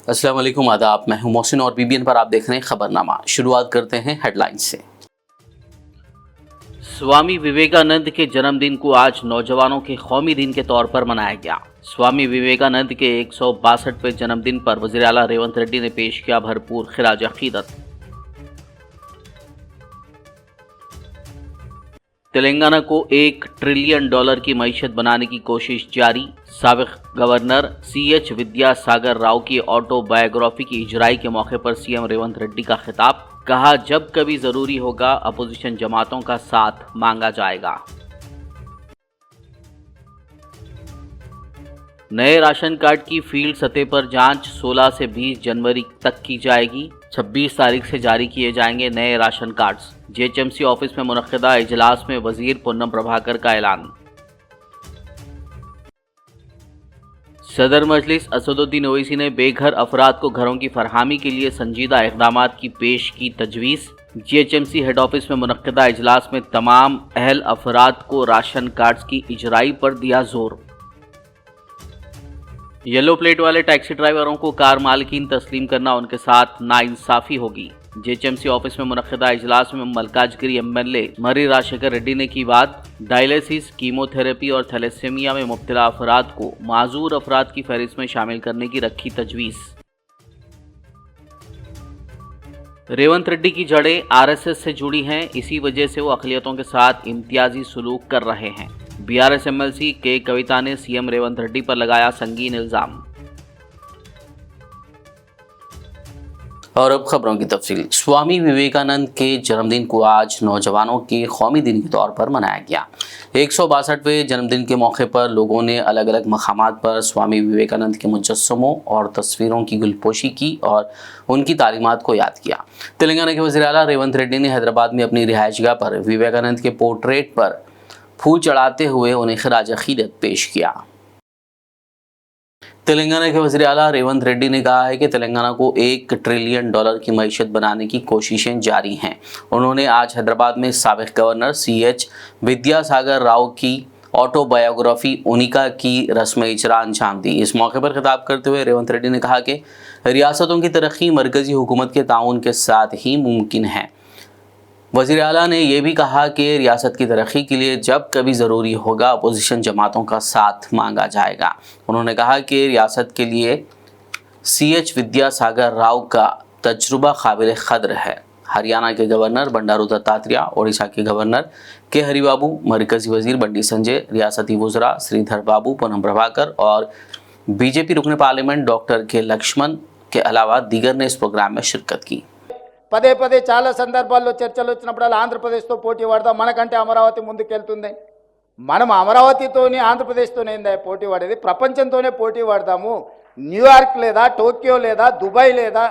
अस्सलाम वालेकुम, आदाब। मैं हूं मोहसिन और बीबीएन पर आप देख रहे हैं खबरनामा। शुरुआत करते हैं हेडलाइंस से। स्वामी विवेकानंद के जन्मदिन को आज नौजवानों के कौमी दिन के तौर पर मनाया गया। स्वामी विवेकानंद के 162वें जन्मदिन पर वज़ीर आला रेवंत रेड्डी ने पेश किया भरपूर खिराज अकीदत। तेलंगाना को $1 ट्रिलियन की मईशत बनाने की कोशिश जारी। साबिक गवर्नर CH विद्यासागर राव की ऑटोबायोग्राफी की इजराई के मौके पर सीएम रेवंत रेड्डी का खिताब। कहा, जब कभी जरूरी होगा अपोजिशन जमातों का साथ मांगा जाएगा। नए राशन कार्ड की फील्ड सतह पर जांच 16 से 20 जनवरी तक की जाएगी। 26 तारीख से जारी किए जाएंगे नए राशन कार्ड्स। JHMC ऑफिस में मुनक्किदा इजलास में वजीर पूनम प्रभाकर का ऐलान। सदर मजलिस असदुद्दीन ओवैसी ने बेघर अफराद को घरों की फरहमी के लिए संजीदा इक़दाम की पेश की तजवीज़। JHMC हेड ऑफिस में मुनक्किदा इजलास में तमाम अहल अफराद को राशन कार्ड्स की इजराई पर दिया जोर। येलो प्लेट वाले टैक्सी ड्राइवरों को कार मालिकीन तस्लीम करना उनके साथ नाइंसाफ़ी होगी। JHMC ऑफिस में मुनक्किदा इजलास में मलकाजगिरी MLA मर्री राजशेखर रेड्डी ने की बात। डायलिसिस, कीमोथेरेपी और थैलेसेमिया में मुब्तला अफराद को माजूर अफराद की फहरिस्त में शामिल करने की रखी तजवीज़। रेवंत रेड्डी की जड़ें RSS से जुड़ी हैं, इसी वजह से वो अक़लियतों के साथ इम्तियाजी सलूक कर रहे हैं। BRS MLC के कविता ने CM रेवंत रेड्डी पर लगाया संगीन इल्जाम। और अब खबरों की तफसील। स्वामी विवेकानंद के जन्मदिन को आज नौजवानों के कौमी दिन के तौर पर मनाया गया। 162वें जन्मदिन के मौके पर लोगों ने अलग अलग मकामात पर स्वामी विवेकानंद के मुजस्समों और तस्वीरों की गुलपोशी की और उनकी तालीमात को याद किया। तेलंगाना के वज़ीर आला रेवंत रेड्डी ने हैदराबाद में अपनी रिहाइशगाह पर विवेकानंद के पोर्ट्रेट पर फूल चढ़ाते हुए उन्हें खिराज अकीदत पेश किया। तेलंगाना के वज़ीर आला रेवंत रेड्डी ने कहा है कि तेलंगाना को $1 ट्रिलियन की मईशत बनाने की कोशिशें जारी हैं। उन्होंने आज हैदराबाद में साबिक गवर्नर CH विद्यासागर राव की ऑटोबायोग्राफी उनिका की रस्म इजरा अंजाम दी। इस मौके पर खिताब करते हुए रेवंत रेड्डी ने कहा कि रियासतों की तरक्की मरकज़ी हुकूमत के ताउन के साथ ही मुमकिन है। वज़ीर आला ने यह भी कहा कि रियासत की तरक्की के लिए जब कभी ज़रूरी होगा अपोजिशन जमातों का साथ मांगा जाएगा। उन्होंने कहा कि रियासत के लिए CH विद्यासागर राव का तजुर्बा काबिल क़द्र है। हरियाणा के गवर्नर बंडारू दत्तात्रेय, ओडिशा के गवर्नर के हरिबाबू, मरकज़ी वज़ीर बंडी संजय, रियासती वज़रा श्रीधर बाबू, पूनम प्रभाकर और BJP रुकन पार्लियामेंट डॉक्टर के लक्ष्मण के अलावा दीगर ने इस प्रोग्राम में शिरकत की। పదే పదే చాలా సందర్భాల్లో చర్చలు వచ్చినప్పుడల్లా ఆంధ్రప్రదేశ్తో పోటీ పడదాం, మనకంటే అమరావతి ముందుకెళ్తుంది, మనం అమరావతితోని ఆంధ్రప్రదేశ్తోనే ఏందా పోటీ పడేది, ప్రపంచంతోనే పోటీ పడదాము, న్యూయార్క్ లేదా టోక్యో లేదా దుబాయ్ లేదా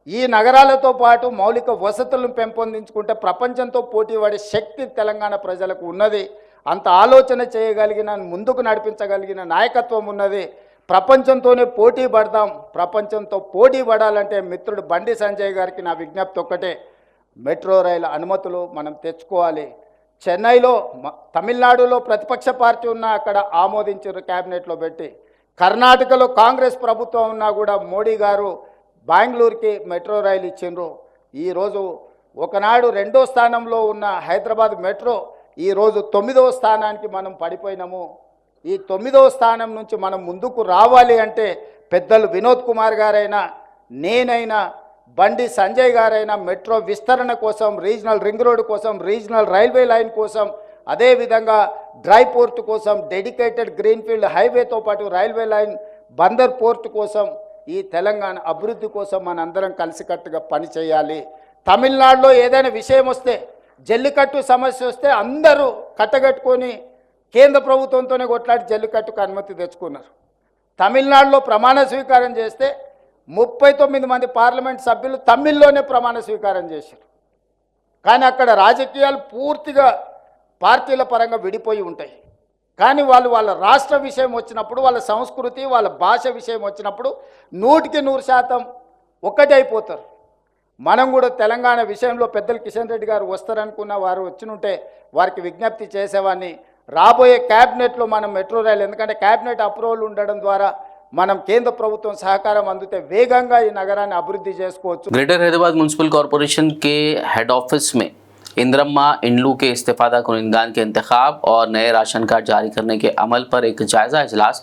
ఈ నగరాలతో పాటు మౌలిక వసతులను పెంపొందించుకుంటే ప్రపంచంతో పోటీ పడే శక్తి తెలంగాణ ప్రజలకు ఉన్నది, అంత ఆలోచన చేయగలిగిన ముందుకు నడిపించగలిగిన నాయకత్వం ఉన్నది, ప్రపంచంతోనే పోటీ పడదాం, ప్రపంచంతో పోటీ పడాలంటే మిత్రుడు బండి సంజయ్ గారికి నా విజ్ఞప్తి ఒక్కటే, మెట్రో రైలు అనుమతులు మనం తెచ్చుకోవాలి. చెన్నైలో తమిళనాడులో ప్రతిపక్ష పార్టీ ఉన్నా అక్కడ ఆమోదించారు, క్యాబినెట్లో పెట్టి. కర్ణాటకలో కాంగ్రెస్ ప్రభుత్వం ఉన్నా కూడా మోడీ గారు బెంగళూరుకి మెట్రో రైలు ఇచ్చిండ్రు. ఈరోజు ఒకనాడు 2వ స్థానంలో ఉన్న హైదరాబాద్ మెట్రో ఈరోజు 9వ స్థానానికి మనం పడిపోయినాము. ఈ 9వ స్థానం నుంచి మనం ముందుకు రావాలి అంటే పెద్దలు వినోద్ కుమార్ గారైనా నేనైనా బండి సంజయ్ గారైనా మెట్రో విస్తరణ కోసం, రీజనల్ రింగ్ రోడ్ కోసం, రీజనల్ రైల్వే లైన్ కోసం, అదేవిధంగా డ్రై పోర్ట్ కోసం, డెడికేటెడ్ గ్రీన్ఫీల్డ్ హైవేతో పాటు రైల్వే లైన్, బందర్ పోర్ట్ కోసం, ఈ తెలంగాణ అభివృద్ధి కోసం మనందరం కలిసికట్టుగా పనిచేయాలి. తమిళనాడులో ఏదైనా విషయం వస్తే, జల్లికట్టు సమస్య వస్తే అందరూ కట్టగట్టుకొని కేంద్ర ప్రభుత్వంతోనే కొట్లాడి జల్లికట్టుకు అనుమతి తెచ్చుకున్నారు. తమిళనాడులో ప్రమాణ స్వీకారం చేస్తే 39 మంది పార్లమెంట్ సభ్యులు తమిళ్లోనే ప్రమాణ స్వీకారం చేశారు. కానీ అక్కడ రాజకీయాలు పూర్తిగా పార్టీల పరంగా విడిపోయి ఉంటాయి. కానీ వాళ్ళ రాష్ట్ర విషయం వచ్చినప్పుడు, వాళ్ళ సంస్కృతి, వాళ్ళ భాష విషయం వచ్చినప్పుడు 100% ఒక్కటే అయిపోతారు. మనం కూడా తెలంగాణ విషయంలో పెద్దలు కిషన్ రెడ్డి గారు వస్తారనుకున్న వారు వచ్చినుంటే వారికి విజ్ఞప్తి చేసేవాన్ని. రాబోయే క్యాబినెట్లో మనం మెట్రో రైలు, ఎందుకంటే క్యాబినెట్ అప్రూవల్ ఉండడం ద్వారా మనం కేంద్ర ప్రభుత్వం సహకారం అందితే వేగంగా ఈ నగరాన్ని అభివృద్ధి చేసుకోవచ్చు. ग्रेटर हैदराबाद म्यूनसिपल कॉरपोरेशन के हेड ऑफिस में इंद्रम्मा इंडलू के इस्तीफादा कुनिंदान के इंतखाब और नए राशन कार्ड जारी करने के अमल पर एक जायजा इजलास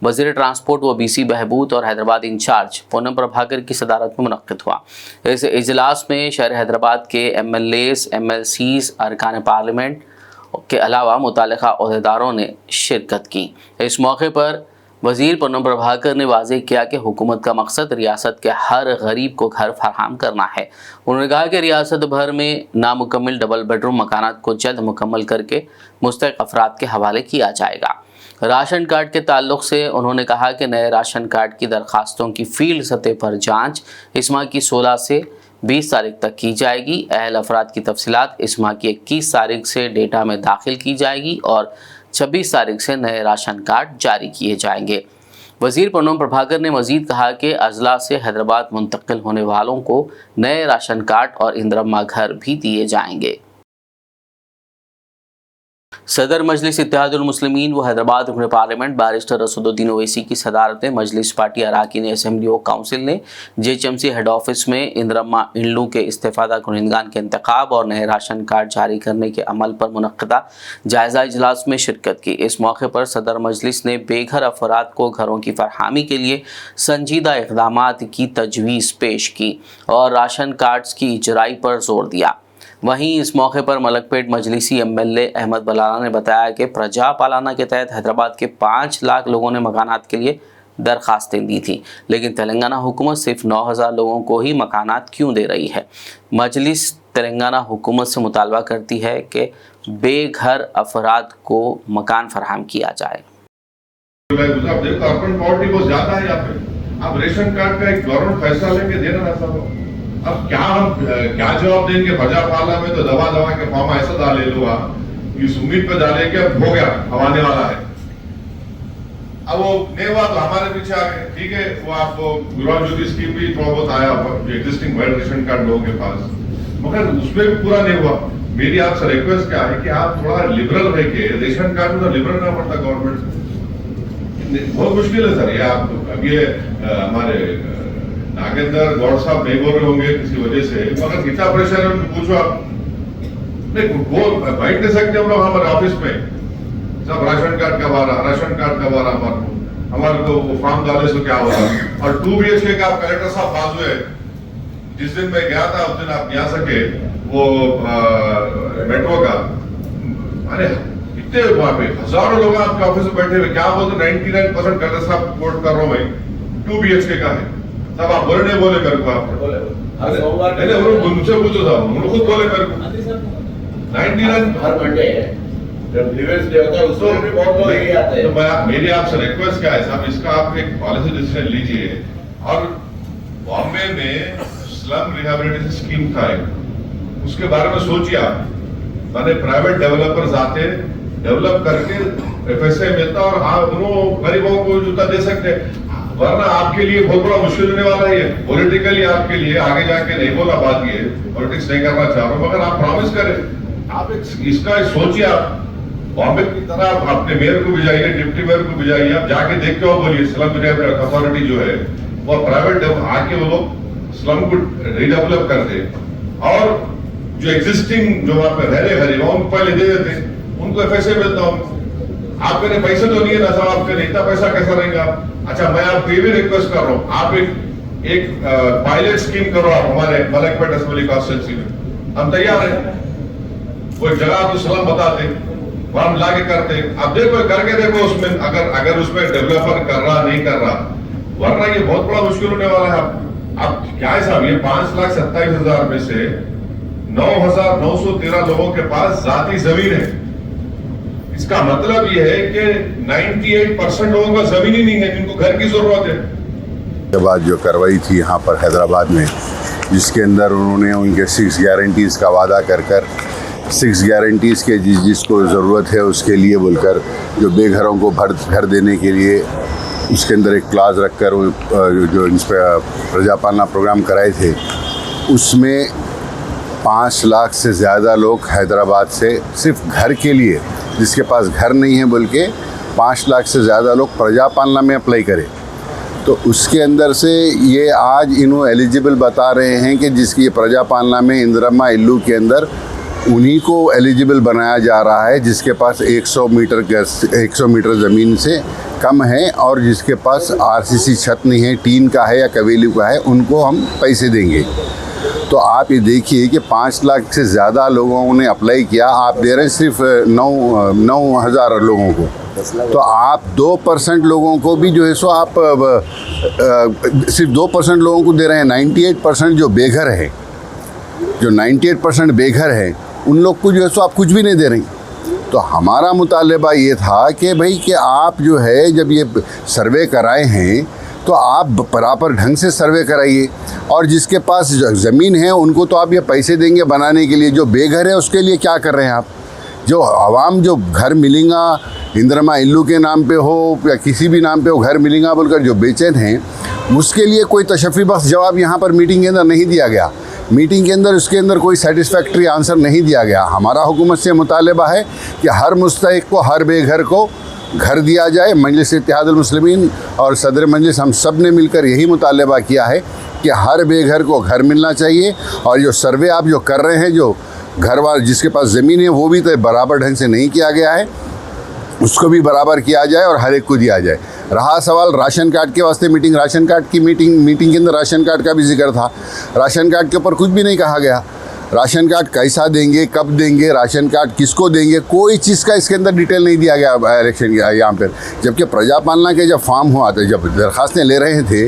वजीर ट्रांसपोर्ट व बीसी बहबूद और हैदराबाद इंचार्ज पूनम प्रभाकर की सदारत में मुनक्किद हुआ। इस इजलास में शहर हैदराबाद के MLAs, MLCs, अरकान पार्लियामेंट के अलावा मुताल्लिका अहदेदारों ने शिरकत की। इस मौके पर वजीर पूनम प्रभाकर ने वाज़ेह किया कि हुकूमत का मकसद रियासत के हर गरीब को घर फराहम करना है। उन्होंने कहा कि रियासत भर में नामुकम्मल डबल बेडरूम मकानात को जल्द मुकम्मल करके मुस्तहिक अफराद के हवाले किया जाएगा। राशन कार्ड के ताल्लुक़ से उन्होंने कहा कि नए राशन कार्ड की दरख्वास्तों की फील्ड सतह पर जाँच इस माह की 16 से 20 तारीख तक की जाएगी। अहल अफराद की तफसीलात इस माह की 21 तारीख से डेटा में दाखिल की जाएगी और 26 तारीख से नए राशन कार्ड जारी किए जाएंगे। वजीर पूनम प्रभाकर ने मजीद कहा कि अजला से हैदराबाद मुंतकिल होने वालों को नए राशन कार्ड और इंदिरम्मा घर भी दिए जाएंगे। सदर मजलिस इत्तेहादुल मुस्लिमीन व हैदराबाद रुकन पार्लियामेंट बैरिस्टर असदुद्दीन ओवैसी की सदारत में मजलिस पार्टी अराकीन असेंबली व काउंसिल ने JHMC हेड ऑफिस में इंदिरम्मा इंडलू के इस्तीफादा कुनिंदान के इंतखाब और नए राशन कार्ड जारी करने के अमल पर मुनक्किदा जायजा इजलास में शिरकत की। इस मौके पर सदर मजलिस ने बेघर अफराद को घरों की फरहमी के लिए संजीदा इक़दामात की तजवीज़ पेश की और राशन कार्ड्स की इजराई पर जोर दिया। वहीं इस मौके पर मलकपेट मजलिसी MLA अहमद बलाना ने बताया कि प्रजा पालाना के तहत हैदराबाद के 5 लाख लोगों ने मकानात के लिए दरखास्तें दी थी, लेकिन तेलंगाना हुकूमत सिर्फ 9,000 लोगों को ही मकानात क्यों दे रही है। मजलिस तेलंगाना हुकूमत से मुतालबा करती है कि बेघर अफराद को मकान फराहम किया जाए। अर्बन पॉवर्टी बहुत ज्यादा है यहाँ पे। अब रेशन कार्ड का एक गवर्नमेंट फैसला लेके देना ना सब। अब क्या जवाब देंगे प्रजा पालना में, तो दवा के फॉर्म ऐसा डाले लो आप इस उम्मीद पे डाले कि अब हो गया, अब आने वाला है। अब वो नहीं हुआ तो हमारे पीछे आ गए। ठीक है, वो आपको विराट ज्योति स्कीम भी थोड़ा बहुत आया एग्जिस्टिंग वाइड रेशन कार्ड लोगों के पास, मगर उसमें भी पूरा नहीं हुआ। मेरी आपसे रिक्वेस्ट क्या है कि आप थोड़ा लिबरल रह के रेशन कार्ड में तो लिबरल ना पड़ता गवर्नमेंट, बहुत मुश्किल है सर। ये आप अब ये हमारे नागेंद्र गौड़ साहब नहीं बोल रहे होंगे किसी वजह से, मगर कितना प्रेशर है पूछो आप। नहीं वो बैठ नहीं सकते हम लोग हमारे ऑफिस में, सब राशन कार्ड कब आ रहा, राशन कार्ड कब आ रहा, हमारे को वो फॉर्म डाले से क्या हो रहा। और 2 BHK का आप कलेक्टर साहब बाजू है, जिस दिन मैं गया था उस दिन आप नहीं आ सके, वो मेट्रो का, अरे इतने वहां पे हजारों लोग आपके ऑफिस में बैठे हुए, क्या बोलते 99% कलेक्टर साहब कोट कर रहा हूँ मैं, 2 BHK का है। तब आप बोले नहीं बोले मेरे को, आप नहीं मुझसे पूछो साहब, उन्होंने खुद बोले मेरे को 99 हर मंडे जब प्रीवियस डे होता है उसमें भी बहुत लोग यही आते हैं। तो मेरी आपसे रिक्वेस्ट क्या है साहब, इसका आप एक पॉलिसी डिसीजन लीजिए। और बॉम्बे में स्लम रिहैबिलिटेशन स्कीम था एक, उसके बारे में सोचिए आप। माने प्राइवेट डेवलपर्स आते, डेवलप करके FSA मिलता और हाँ उन्होंने गरीबों को जूता दे सकते, वरना आपके लिए बहुत बड़ा मुश्किल होने वाला है। पॉलिटिकली आपके लिए आगे जाके नहीं बोला बात, ये पॉलिटिक्स नहीं करना चाह रहा हूं, मगर आप प्रॉमिस करें, आप इसका सोचिए। आप बॉम्बे की तरह आप अपने मेयर को भी जाइए, डिप्टी मेयर को भी जाइए, आप जाके देख के और बोलिए स्लम अथॉरिटी जो है वो प्राइवेट आके वो लोग स्लम को रिडेवलप कर दे, और जो एग्जिस्टिंग जो वहां पे रह रहे गरीब उनको पहले दे देते, उनको FSA मिलता हूँ। आपके पैसे तो नहीं है ना साहब, आपके इतना पैसा कैसा रहेगा। अच्छा मैं आपको ये भी रिक्वेस्ट कर रहा हूँ, आप एक पायलट स्कीम करो आप हमारे मलकपेट असेंबली कॉन्स्टिट्यूंसी में, हम तैयार हैं। वो जगह आपको सलाम बताते, वहां लाके करते, आप देखो करके देखो उसमें, अगर उसमें डेवलपर कर रहा नहीं कर रहा, वरना ये बहुत बड़ा मुश्किल होने वाला है। अब क्या है साहब, ये 5,27,000 में से 9,913 लोगों के पास जाती जमीन है। इसका मतलब ये है कि 98% लोगों का जमीन ही नहीं है जिनको घर की जरूरत है। के बाद जो कार्रवाई थी यहाँ पर हैदराबाद में, जिसके अंदर उन्होंने उनके 6 गारंटीज़ का वादा कर 6 गारंटीज़ के जिसको ज़रूरत है उसके लिए बोलकर जो बेघरों को घर देने के लिए उसके अंदर एक क्लास रखकर जो इन पर प्रजा पालना प्रोग्राम कराए थे, उसमें 5 लाख से ज़्यादा लोग हैदराबाद से सिर्फ घर के लिए, जिसके पास घर नहीं है बोल के 5 लाख से ज़्यादा लोग प्रजा पालना में अप्लाई करें। तो उसके अंदर से ये आज इन्हों एलिजिबल बता रहे हैं कि जिसकी प्रजा पालना में इंदिरम्मा इल्लू के अंदर उन्हीं को एलिजिबल बनाया जा रहा है जिसके पास 100 मीटर ज़मीन से कम है और जिसके पास आरसीसी छत नहीं है, टीन का है या कवेली का है, उनको हम पैसे देंगे। तो आप ये देखिए कि 5 लाख से ज़्यादा लोगों ने अप्लाई किया, आप दे रहे हैं सिर्फ 9,000 लोगों को। तो आप 2% लोगों को भी जो है सो आप सिर्फ 2% लोगों को दे रहे हैं। 98% जो बेघर है, जो 98% बेघर है, उन लोग को जो है सो आप कुछ भी नहीं दे रही। तो हमारा मुतालबा ये था कि भाई कि आप जो है जब ये सर्वे कराए हैं तो आप बराबर ढंग से सर्वे कराइए, और जिसके पास ज़मीन है उनको तो आप ये पैसे देंगे बनाने के लिए। जो बेघर है उसके लिए क्या कर रहे हैं आप? जो आवाम जो घर मिलेगा इंदिरम्मा इल्लू के नाम पे हो या किसी भी नाम पे हो, घर मिलेगा बोलकर जो बेचैन हैं, उसके लिए कोई तशफ़ी बख्श जवाब यहाँ पर मीटिंग के अंदर नहीं दिया गया। मीटिंग के अंदर उसके अंदर कोई सेटिस्फैक्ट्री आंसर नहीं दिया गया। हमारा हुकूमत से मुतालबा है कि हर मुस्तहिक को, हर बेघर को घर दिया जाए। मजलिस इत्तेहादुल मुस्लिमीन और सदर मजलिस हम सब ने मिलकर यही मुतालबा किया है कि हर बेघर को घर मिलना चाहिए। और जो सर्वे आप जो कर रहे हैं, जो घर वाले जिसके पास ज़मीन है वो भी तो बराबर ढंग से नहीं किया गया है, उसको भी बराबर किया जाए और हर एक को दिया जाए। रहा सवाल राशन कार्ड के वास्ते मीटिंग, राशन कार्ड की मीटिंग के अंदर राशन कार्ड का भी जिक्र था। राशन कार्ड के ऊपर कुछ भी नहीं कहा गया। राशन कार्ड कैसा देंगे, कब देंगे, राशन कार्ड किसको देंगे, कोई चीज़ का इसके अंदर डिटेल नहीं दिया गया इलेक्शन यहाँ पर। जबकि प्रजा पालना के जब फॉर्म हुआ था, जब दरख्वास्तें ले रहे थे,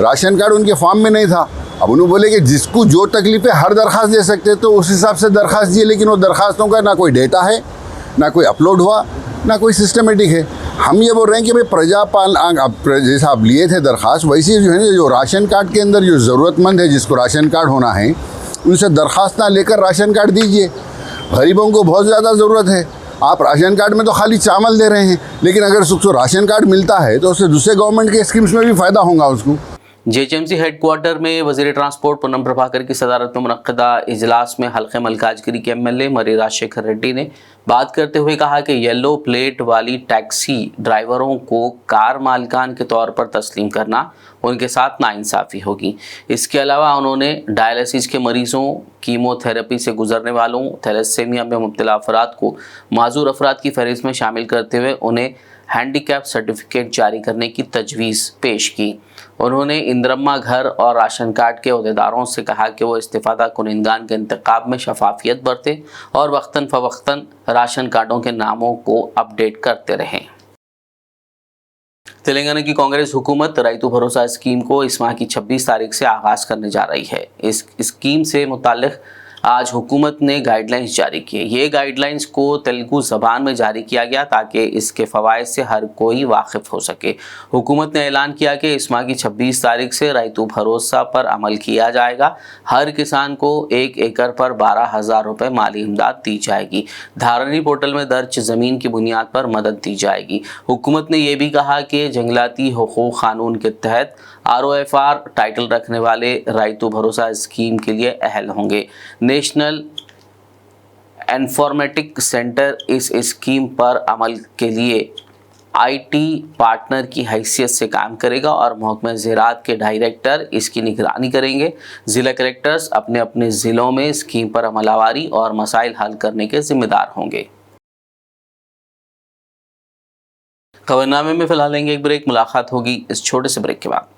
राशन कार्ड उनके फॉर्म में नहीं था। अब उन्होंने बोले कि जिसको जो तकलीफ है हर दरख्वास्त दे सकते, तो उस हिसाब से दरख्वास्त दिए, लेकिन वो दरख्वास्तों का ना कोई डेटा है, ना कोई अपलोड हुआ, ना कोई सिस्टमेटिक है। हम ये बोल रहे हैं कि भाई प्रजा पालना जैसा आप लिए थे दरख्वास्त, वैसे जो है ना, जो राशन कार्ड के अंदर जो ज़रूरतमंद है जिसको राशन कार्ड होना है, उनसे दरख्वास्त ना लेकर राशन कार्ड दीजिए। गरीबों को बहुत ज़्यादा ज़रूरत है। आप राशन कार्ड में तो खाली चावल दे रहे हैं, लेकिन अगर उसको राशन कार्ड मिलता है तो उससे दूसरे गवर्नमेंट के स्कीम्स में भी फ़ायदा होगा उसको। जेएचएमसी हेडक्वार्टर में वजीर ट्रांसपोर्ट पूनम प्रभाकर की सदारत में मुनक्किदा इजलास में हल्के मल्काजगिरी के एमएलए मर्री राजशेखर रेड्डी ने बात करते हुए कहा कि येलो प्लेट वाली टैक्सी ड्राइवरों को कार मालिकान के तौर पर तस्लीम करना उनके साथ नाइंसाफ़ी होगी। इसके अलावा उन्होंने डायलिसिस के मरीज़ों, कीमोथेरेपी से गुजरने वालों, थैलेसेमिया में मुब्तला अफराद को माजूर अफराद की फहरिस्त में शामिल करते हुए उन्हें हैंडीकैप सर्टिफिकेट जारी करने की तजवीज़ पेश की। उन्होंने इंदिरम्मा घर और राशन कार्ड के अहदेदारों से कहा कि वो इस्तिफादा कुनिंदान के इंतखाब में शफाफियत बरतें और वक्तन फ़वक्तन राशन कार्डों के नामों को अपडेट करते रहें। तेलंगाना की कांग्रेस हुकूमत राइतु भरोसा स्कीम को इस माह की 26 तारीख से आगाज़ करने जा रही है। इस स्कीम से मुताल्लिक़ आज हुकूमत ने गाइडलाइंस जारी किए। ये गाइडलाइंस को तेलुगु ज़बान में जारी किया गया ताकि इसके फ़वाइद से हर कोई वाकिफ़ हो सके। हुकूमत ने ऐलान किया कि इस माह की 26 तारीख से राइतु भरोसा पर अमल किया जाएगा। हर किसान को 1 एकड़ पर 12,000 रुपये माली इमदाद दी जाएगी। धारणी पोर्टल में दर्ज ज़मीन की बुनियाद पर मदद दी जाएगी। हुकूमत ने यह भी कहा कि जंगलाती हुकूक कानून के तहत ROFR टाइटल रखने वाले राइतु भरोसा स्कीम के लिए अहल होंगे। नेशनल इन्फॉर्मेटिक सेंटर इस स्कीम पर अमल के लिए IT पार्टनर की हैसियत से काम करेगा और महकमा ज़राअत के डायरेक्टर इसकी निगरानी करेंगे। ज़िला कलेक्टर्स अपने अपने ज़िलों में स्कीम पर अमलावारी और मसाइल हल करने के ज़िम्मेदार होंगे। खबरनामे में फ़िलहाल लेंगे एक ब्रेक। मुलाकात होगी इस छोटे से ब्रेक के बाद।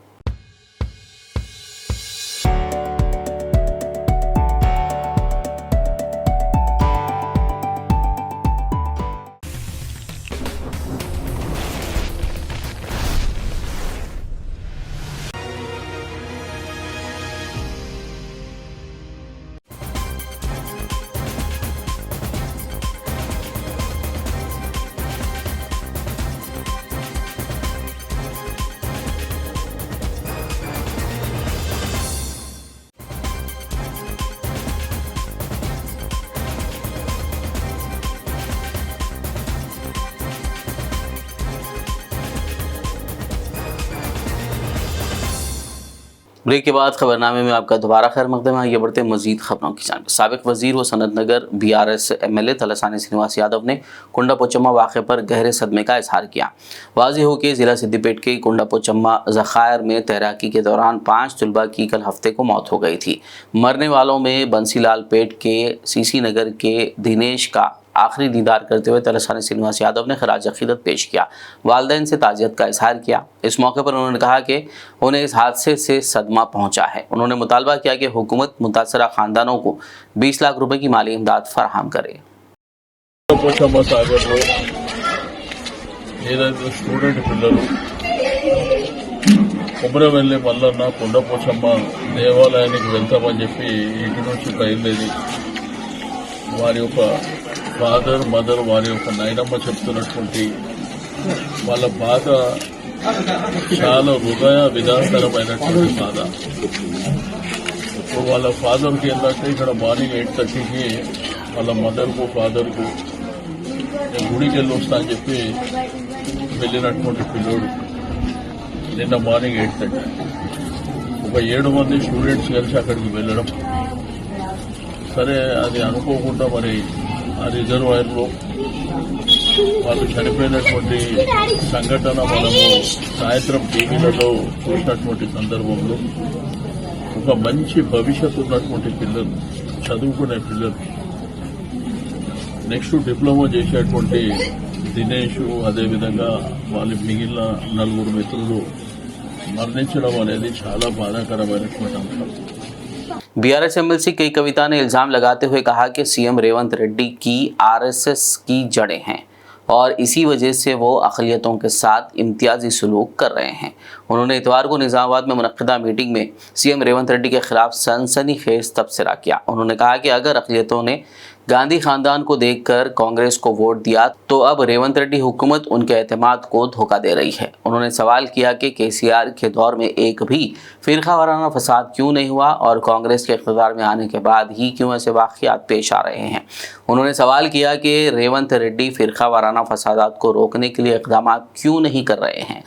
ब्रेक के बाद खबरनामे में आपका दोबारा खैर मकदम है। ये बढ़ते मजीद खबरों की जानिब। साबिक वजीर व सनत नगर BRS MLA तलसानी श्रीनिवास यादव ने कुंडा पोचम्मा वाक़े पर गहरे सदमे का इजहार किया। वाज़ेह हो कि ज़िला सिद्दीपेट के कुंडा पोचम्मा ज़खायर में तैराकी के दौरान 5 तलबा की कल हफ्ते को मौत हो गई थी। मरने वालों में बंसीलाल पेट के CC नगर के दिनेश का आखिरी दीदार करते हुए तलसानी श्रीनिवास यादव ने खराज अकीदत पेश किया। वालिदैन से ताज़ियत का इजहार किया। इस मौके पर उन्होंने कहा कि उन्हें इस हादसे से सदमा पहुंचा है। उन्होंने मुतालबा किया कि हुकूमत मुतासरा ख़ानदानों को 20 लाख रुपए की माली इमदाद फराहम करे। పోచమ్మ సాగర్లో ఏదైతే స్టూడెంట్ పిల్లలు కుమ్రవెల్లి మల్లన్న కొండ పోచమ్మ దేవాలయానికి వెళ్తామని చెప్పి ఇంటి నుంచి బయలుదేరి వారి యొక్క ఫాదర్ మదర్ వారి యొక్క నాయనమ్మ చెప్తున్నటువంటి వాళ్ళ బాధ చాలా హృదయ విదాకరమైనటువంటి బాధ. వాళ్ళ ఫాదర్కి ఏంటంటే ఇక్కడ మార్నింగ్ 8:30కి వాళ్ళ మదర్కు ఫాదర్కు నేను గుడికి వెళ్ళి వస్తా అని చెప్పి వెళ్ళినటువంటి పిల్లోడు నిన్న మార్నింగ్ 8:30 ఒక 7 మంది స్టూడెంట్స్ కలిసి అక్కడికి వెళ్ళడం. సరే అది అనుకోకుండా మరి ఆ రిజర్వాయర్లో వాళ్ళు చనిపోయినటువంటి సంఘటన మనము సాయంత్రం టీవీలలో చూసినటువంటి సందర్భంలో ఒక మంచి భవిష్యత్తు ఉన్నటువంటి పిల్లలు, చదువుకునే పిల్లలు, నెక్స్ట్ డిప్లొమా చేసేటువంటి దినేష్, అదేవిధంగా వాళ్ళ మిగిలిన 4 మిత్రులు మరణించడం అనేది చాలా బాధాకరమైనటువంటి అంశం. BRS MLC कई कविता ने इल्ज़ाम लगाते हुए कहा कि CM रेवंत रेड्डी की RSS की जड़ें हैं और इसी वजह से वो अक़लियतों के साथ इम्तियाजी सलूक कर रहे हैं। उन्होंने इतवार को निज़ामाबाद में मुनक़्क़िदा मीटिंग में CM रेवंत रेड्डी के खिलाफ सनसनीखेज़ तबसरा किया। उन्होंने कहा कि अगर अक़लियतों ने गांधी खानदान को देखकर कांग्रेस को वोट दिया तो अब रेवंत रेड्डी हुकूमत उनके एतमाद को धोखा दे रही है। उन्होंने सवाल किया कि KCR के दौर में एक भी फ़िरका वाराना फसाद क्यों नहीं हुआ और कांग्रेस के इक़्तिदार में आने के बाद ही क्यों ऐसे वाक़ियात पेश आ रहे हैं। उन्होंने सवाल किया कि रेवंत रेड्डी फ़िरका वाराना फसादात को रोकने के लिए इक़दाम क्यों नहीं कर रहे हैं।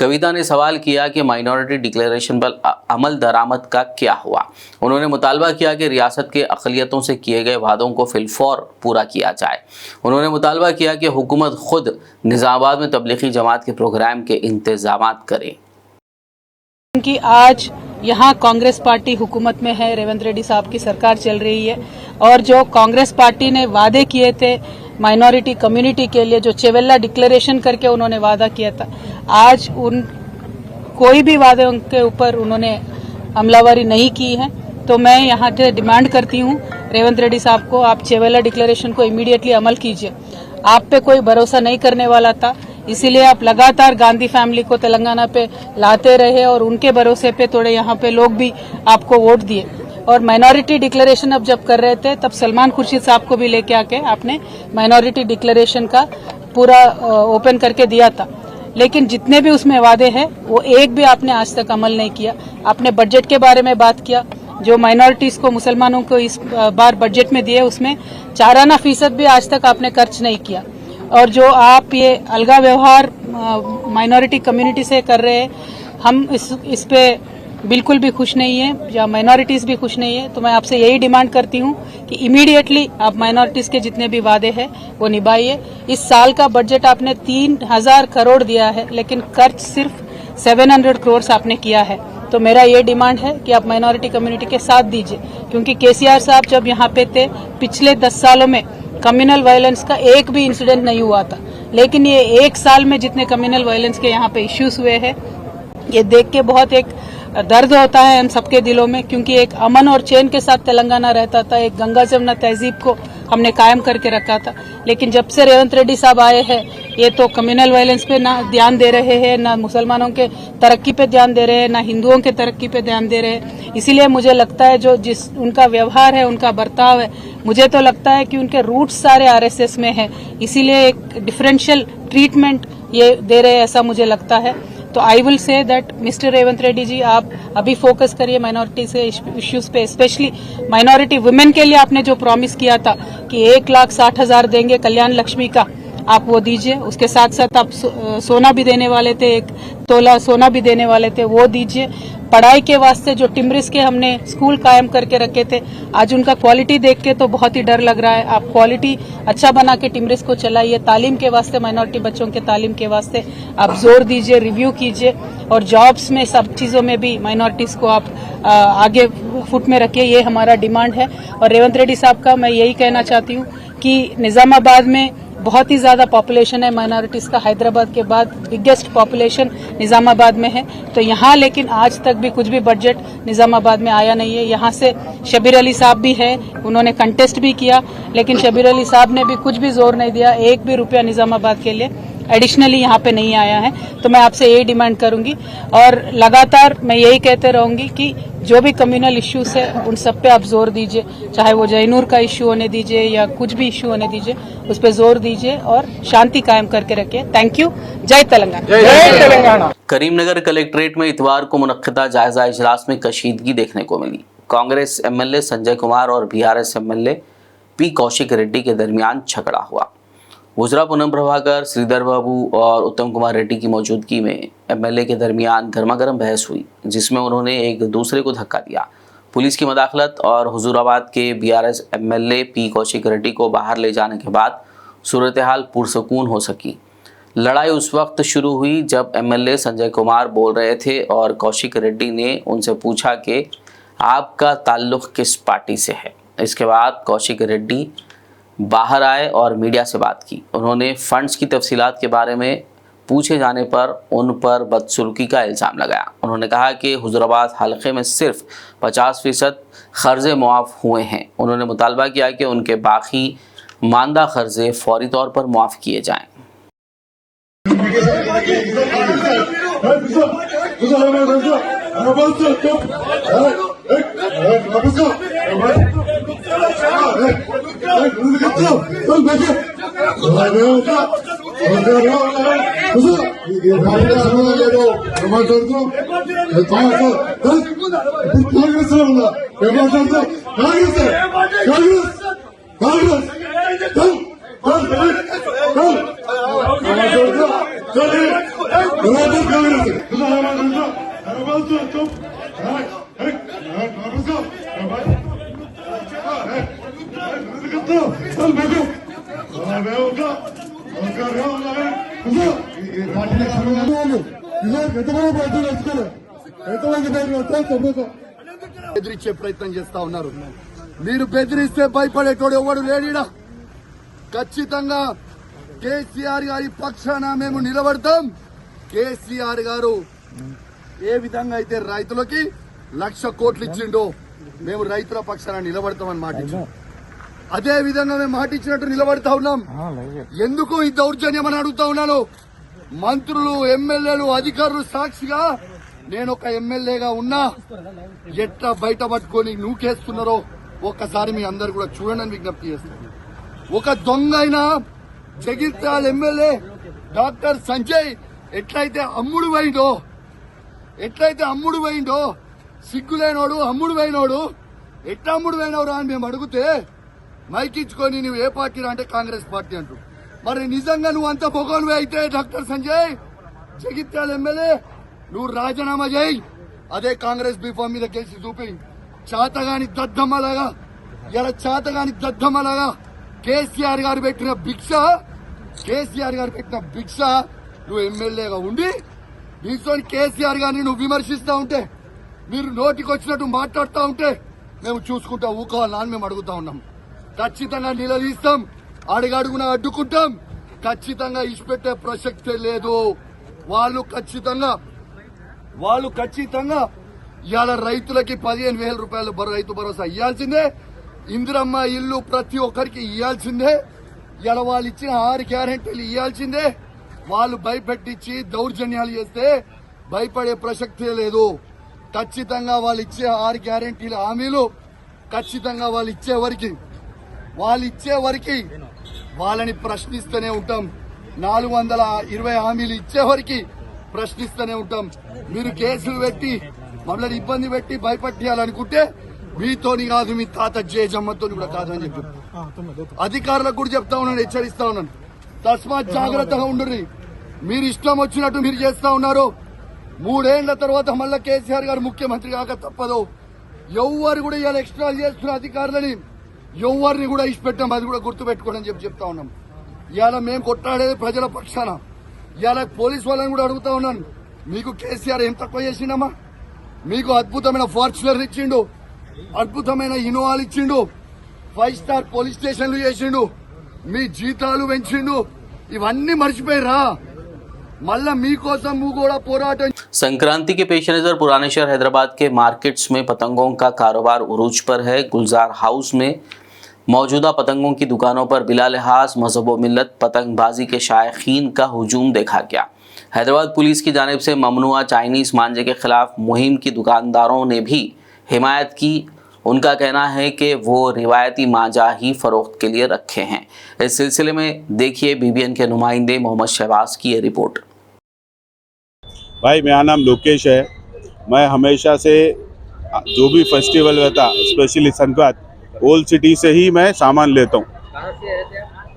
कविता ने सवाल किया कि माइनॉरिटी डिक्लेरेशन पर अमल दरामद का क्या हुआ। उन्होंने मुतालबा किया कि रियासत के अक़लियतों से किए गए वादों को फिलफौर पूरा किया जाए। उन्होंने मुतालबा किया कि हुकूमत खुद निज़ामाबाद में तबलीगी जमात के प्रोग्राम के इंतजामात करे। कि आज यहाँ कांग्रेस पार्टी हुकूमत में है, रेवंत रेड्डी साहब की सरकार चल रही है और जो कांग्रेस पार्टी ने वादे किए थे माइनॉरिटी कम्युनिटी के लिए, जो चेवेल्ला डिक्लेरेशन करके उन्होंने वादा किया था, आज उन कोई भी वादे के ऊपर उन्होंने अमलावरी नहीं की है। तो मैं यहाँ से डिमांड करती हूँ रेवंत रेड्डी साहब को, आप चेवेल्ला डिक्लेरेशन को इमीडिएटली अमल कीजिए। आप पे कोई भरोसा नहीं करने वाला था, इसीलिए आप लगातार गांधी फैमिली को तेलंगाना पे लाते रहे और उनके भरोसे पे थोड़े यहाँ पे लोग भी आपको वोट दिए। और माइनॉरिटी डिक्लेरेशन अब जब कर रहे थे तब सलमान खुर्शीद साहब को भी लेके आके आपने माइनॉरिटी डिक्लेरेशन का पूरा ओपन करके दिया था, लेकिन जितने भी उसमें वादे हैं वो एक भी आपने आज तक अमल नहीं किया। आपने बजट के बारे में बात किया, जो माइनॉरिटीज को, मुसलमानों को इस बार बजट में दिए उसमें 4% भी आज तक आपने खर्च नहीं किया। और जो आप ये अलगा व्यवहार माइनॉरिटी कम्युनिटी से कर रहे हैं, हम इस पे बिल्कुल भी खुश नहीं है, या माइनॉरिटीज भी खुश नहीं है। तो मैं आपसे यही डिमांड करती हूँ कि इमीडिएटली आप माइनॉरिटीज के जितने भी वादे हैं वो निभाइए। इस साल का बजट आपने 3000 करोड़ दिया है, लेकिन खर्च सिर्फ 700 करोड़ आपने किया है। तो मेरा ये डिमांड है कि आप माइनॉरिटी कम्युनिटी के साथ दीजिए, क्योंकि KCR साहब जब यहाँ पे थे पिछले 10 सालों में कम्युनल वायलेंस का एक भी इंसिडेंट नहीं हुआ था, लेकिन ये 1 साल में जितने कम्युनल वायलेंस के यहाँ पे इश्यूज हुए हैं, ये देख के बहुत एक दर्द होता है हम सबके दिलों में, क्योंकि एक अमन और चैन के साथ तेलंगाना रहता था, एक गंगा जमुना तहजीब को हमने कायम करके रखा था। लेकिन जब से रेवंत रेड्डी साहब आए हैं, ये तो कम्युनल वायलेंस पे ना ध्यान दे रहे हैं, ना मुसलमानों के तरक्की पे ध्यान दे रहे हैं, ना हिंदुओं के तरक्की पे ध्यान दे रहे हैं। इसीलिए मुझे लगता है जो जिस उनका व्यवहार है, उनका बर्ताव है, मुझे तो लगता है कि उनके रूट्स सारे RSS में है, इसीलिए एक डिफरेंशियल ट्रीटमेंट ये दे रहे हैं, ऐसा मुझे लगता है। तो I will say that mister Revanth Reddy ji, आप अभी फोकस करिए माइनॉरिटी से इश्यूज पे, स्पेशली माइनॉरिटी वुमेन के लिए आपने जो प्रॉमिस किया था कि 1,60,000 देंगे कल्याण लक्ष्मी का, आप वो दीजिए। उसके साथ साथ आप सोना भी देने वाले थे, 1 तोला सोना भी देने वाले थे, वो दीजिए। पढ़ाई के वास्ते जो टिम्रिस के हमने स्कूल कायम करके रखे थे, आज उनका क्वालिटी देख के तो बहुत ही डर लग रहा है। आप क्वालिटी अच्छा बना के टिम्रिस को चलाइए। तालीम के वास्ते, माइनॉरिटी बच्चों के तालीम के वास्ते आप जोर दीजिए, रिव्यू कीजिए, और जॉब्स में सब चीजों में भी माइनॉरिटीज को आप आगे फुट में रखिए। ये हमारा डिमांड है। और रेवंत रेड्डी साहब का मैं यही कहना चाहती हूँ कि निजामाबाद में बहुत ही ज्यादा पॉपुलेशन है माइनॉरिटीज का। हैदराबाद के बाद बिगेस्ट पॉपुलेशन निजामाबाद में है। तो यहाँ लेकिन आज तक भी कुछ भी बजट निजामाबाद में आया नहीं है। यहाँ से शबीर अली साहब भी है, उन्होंने कंटेस्ट भी किया, लेकिन शबीर अली साहब ने भी कुछ भी जोर नहीं दिया। 1 भी रुपया निजामाबाद के लिए एडिशनली यहाँ पे नहीं आया है। तो मैं आपसे यही डिमांड करूंगी और लगातार मैं यही कहते रहूंगी कि जो भी कम्युनल इश्यूज है उन सब पे आप जोर दीजिए, चाहे वो जैनूर का इश्यू होने दीजिए या कुछ भी इश्यू होने दीजिए, उस पर जोर दीजिए और शांति कायम करके रखिए। Thank you. जय तेलंगाना। जय तेलंगाना। करीमनगर कलेक्ट्रेट में इतवार को मुनक्किदा जायजा इजलास में कशीदगी देखने को मिली। कांग्रेस एमएलए संजय कुमार और BRS MLA P Kaushik Reddy के दरमियान झगड़ा हुआ। गुजरा पूनम प्रभाकर, श्रीधर बाबू और उत्तम कुमार रेड्डी की मौजूदगी में एमएलए के दरमियान गर्मागर्म बहस हुई, जिसमें उन्होंने एक दूसरे को धक्का दिया। पुलिस की मदाखलत और हुजूराबाद के BRS MLA P Kaushik Reddy को बाहर ले जाने के बाद सूरत हाल पुरसकून हो सकी। लड़ाई उस वक्त शुरू हुई जब एमएलए संजय कुमार बोल रहे थे और कौशिक रेड्डी ने उनसे पूछा कि आपका ताल्लुक़ किस पार्टी से है। इसके बाद कौशिक रेड्डी बाहर आए और मीडिया से बात की। उन्होंने फंड्स की तफसीलात के बारे में पूछे जाने पर उन पर बदसलूकी का इल्ज़ाम लगाया। उन्होंने कहा कि हुजूराबाद हलके में सिर्फ 50% क़र्ज़े मुआफ़ हुए हैं। उन्होंने मुतालबा किया कि उनके बाकी मानदा क़र्ज़े फौरी तौर पर मुआफ़ किए जाएँ। బెదిరించే ప్రయత్నం చేస్తా ఉన్నారు. మీరు బెదిరిస్తే భయపడేటోడు ఎవడు లేడీడా. ఖచ్చితంగా కేసీఆర్ గారి పక్షాన మేము నిలబడతాం. కేసీఆర్ గారు ఏ విధంగా అయితే రైతులకి 1,00,000 కోట్లు ఇచ్చిండో మేము రైతుల పక్షాన నిలబడతామని మాటిచ్చాం. అదే విధంగా మేము మాటిచ్చినట్టు నిలబడతా ఉన్నాం. ఎందుకు ఈ దౌర్జన్యం అని అడుగుతా ఉన్నాను. మంత్రులు, ఎమ్మెల్యేలు, అధికారులు సాక్షిగా నేను ఒక ఎమ్మెల్యేగా ఉన్నా ఎట్లా బయట పట్టుకొని నూకేస్తున్నారో ఒక్కసారి మీ అందరు కూడా చూడండి విజ్ఞప్తి చేస్తాను. ఒక దొంగ అయిన జగిత్యాల ఎమ్మెల్యే డాక్టర్ సంజయ్ ఎట్లయితే అమ్ముడు పోయిండో సిగ్గులేనోడు అమ్ముడు పోయినోడు ఎట్లా అమ్ముడు పోయినవరా అని మేము అడిగితే మైకిచ్చుకొని నువ్వు ఏ పార్టీ అంటే కాంగ్రెస్ పార్టీ అంటూ. మరి నిజంగా నువ్వు అంత పొగనువే అయితే డాక్టర్ సంజయ్ జగిత్యాల ఎమ్మెల్యే నువ్వు రాజీనామా చేయి. అదే కాంగ్రెస్ బీఫామ్ మీద కేసు చూపి చాతగాని దద్దమ్మలాగా కేసీఆర్ గారు పెట్టిన భిక్ష నువ్వు ఎమ్మెల్యేగా ఉండి దీంతో కేసీఆర్ గారిని నువ్వు విమర్శిస్తా ఉంటే, మీరు నోటికి వచ్చినట్టు మాట్లాడుతూ ఉంటే మేము చూసుకుంటా ఊకోవాలని అని మేము అడుగుతా ఉన్నాం. ఖచ్చితంగా నిలదీస్తాం, అడుగడుగున అడ్డుకుంటాం. ఖచ్చితంగా ఇచ్చిపెట్టే ప్రసక్తే లేదు. వాళ్ళు ఖచ్చితంగా ఇవాళ రైతులకి 15,000 రూపాయలు రైతు భరోసా ఇవ్వాల్సిందే. ఇందిరమ్మ ఇల్లు ప్రతి ఒక్కరికి ఇవ్వాల్సిందే. ఇవాళ వాళ్ళు ఇచ్చిన 6 గ్యారెంటీలు ఇవ్వాల్సిందే. వాళ్ళు భయపెట్టించి దౌర్జన్యాలు చేస్తే భయపడే ప్రసక్తే లేదు. ఖచ్చితంగా వాళ్ళు ఇచ్చే 6 గ్యారెంటీల హామీలు ఖచ్చితంగా వాళ్ళు ఇచ్చే వరకు వాళ్ళని ప్రశ్నిస్తూనే ఉంటాం. 420 హామీలు ఇచ్చే వరకు ప్రశ్నిస్తూనే ఉంటాం. మీరు కేసులు పెట్టి మమ్మల్ని ఇబ్బంది పెట్టి భయపట్టియాలనుకుంటే మీతోని కాదు, మీ తాత జేజమ్మతో కూడా కాదని చెప్పి అధికారులకు కూడా చెప్తా ఉన్నాను, హెచ్చరిస్తా ఉన్నాను. తస్మాత్ జాగ్రత్తగా ఉండుర్రి. మీరు ఇష్టం వచ్చినట్టు మీరు చేస్తా ఉన్నారు. 3 ఏళ్ల తర్వాత మళ్ళా కేసీఆర్ గారు ముఖ్యమంత్రి కాక తప్పదు. ఎవరు కూడా ఇవాళ ఎక్స్ట్రా చేస్తున్న అధికారులని ఎవరిని కూడా ఇష్టపెట్టాం. అది కూడా గుర్తుపెట్టుకోండి అని చెప్తా ఉన్నాం. ఇవాళ మేము కొట్లాడేది ప్రజల పక్షాన. ఇవాళ పోలీస్ వాళ్ళని కూడా అడుగుతా ఉన్నాను, మీకు కేసీఆర్ ఏం తక్కువ చేసిండమ్మా? మీకు అద్భుతమైన ఫార్చునర్ ఇచ్చిండు, అద్భుతమైన ఇన్నోవాలు ఇచ్చిండు, 5 స్టార్ పోలీస్ స్టేషన్లు చేసిండు, మీ జీతాలు పెంచిండు. ఇవన్నీ మర్చిపోయిరా? మళ్ళా మీకోసం కూడా పోరాటం. संक्रांति के पेश नज़र पुराने शहर हैदराबाद के मार्केट्स में पतंगों का कारोबार उरूज पर है। गुलजार हाउस में मौजूदा पतंगों की दुकानों पर बिला लिहाज मजहब व मिल्लत पतंगबाजी के शायकीन का हुजूम देखा गया। हैदराबाद पुलिस की जानिब से ममनुआ चाइनीज मांझे के खिलाफ मुहिम की दुकानदारों ने भी हिमायत की। उनका कहना है कि वो रिवायती मांझा ही फरोख्त के लिए रखे हैं। इस सिलसिले में देखिए बीबीएन के नुमाइंदे मोहम्मद शहबाज की ये रिपोर्ट। भाई मेरा नाम लोकेश है। मैं हमेशा से जो भी फेस्टिवल रहता, स्पेशली संक्रांत, ओल्ड सिटी से ही मैं सामान लेता हूँ।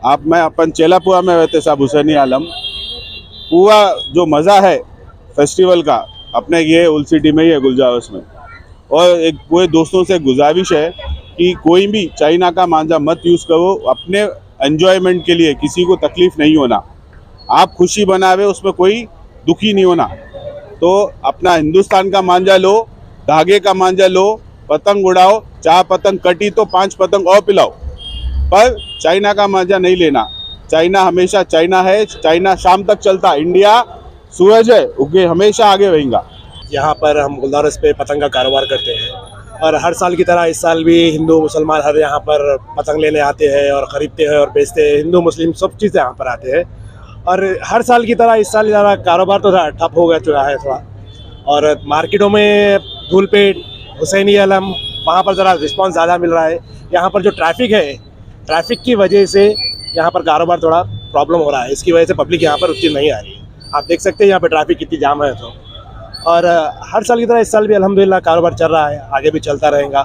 आप मैं अपन चेलापुरा में रहते साहब, हुसैनी आलम। पूरा जो मज़ा है फेस्टिवल का अपने ये ओल्ड सिटी में ही है, गुलजार हाउस में। और एक पूरे दोस्तों से गुजारिश है कि कोई भी चाइना का मांझा मत यूज़ करो। अपने एंजॉयमेंट के लिए किसी को तकलीफ़ नहीं होना, आप खुशी बनावे, उसमें कोई दुखी नहीं होना। तो अपना हिंदुस्तान का मांझा लो, धागे का मांझा लो, पतंग उड़ाओ, 4 पतंग कटी तो 5 पतंग और पिलाओ, पर चाइना का मांझा नहीं लेना। चाइना हमेशा चाइना है, चाइना शाम तक चलता, इंडिया सूरज है, उगे हमेशा आगे रहेगा। यहाँ पर हम गुलजार हाउस पे पतंग का कारोबार करते हैं और हर साल की तरह इस साल भी हिंदू मुसलमान हर यहाँ पर पतंग लेने आते हैं और ख़रीदते हैं और बेचते हैं। हिंदू मुस्लिम सब चीज़ यहाँ पर आते हैं और हर साल की तरह इस साल ज़्यादा कारोबार तो ठप हो गया चुका है थोड़ा। और मार्केटों में धूलपेट, हुसैनी आलम, वहाँ पर ज़रा रिस्पांस ज़्यादा मिल रहा है। यहाँ पर जो ट्रैफिक है, ट्रैफिक की वजह से यहाँ पर कारोबार थोड़ा प्रॉब्लम हो रहा है। इसकी वजह से पब्लिक यहाँ पर उतनी नहीं आ रही है। आप देख सकते हैं यहाँ पर ट्रैफिक कितनी जाम है। तो और हर साल की तरह इस साल भी अल्हम्दुलिल्लाह कारोबार चल रहा है, आगे भी चलता रहेगा।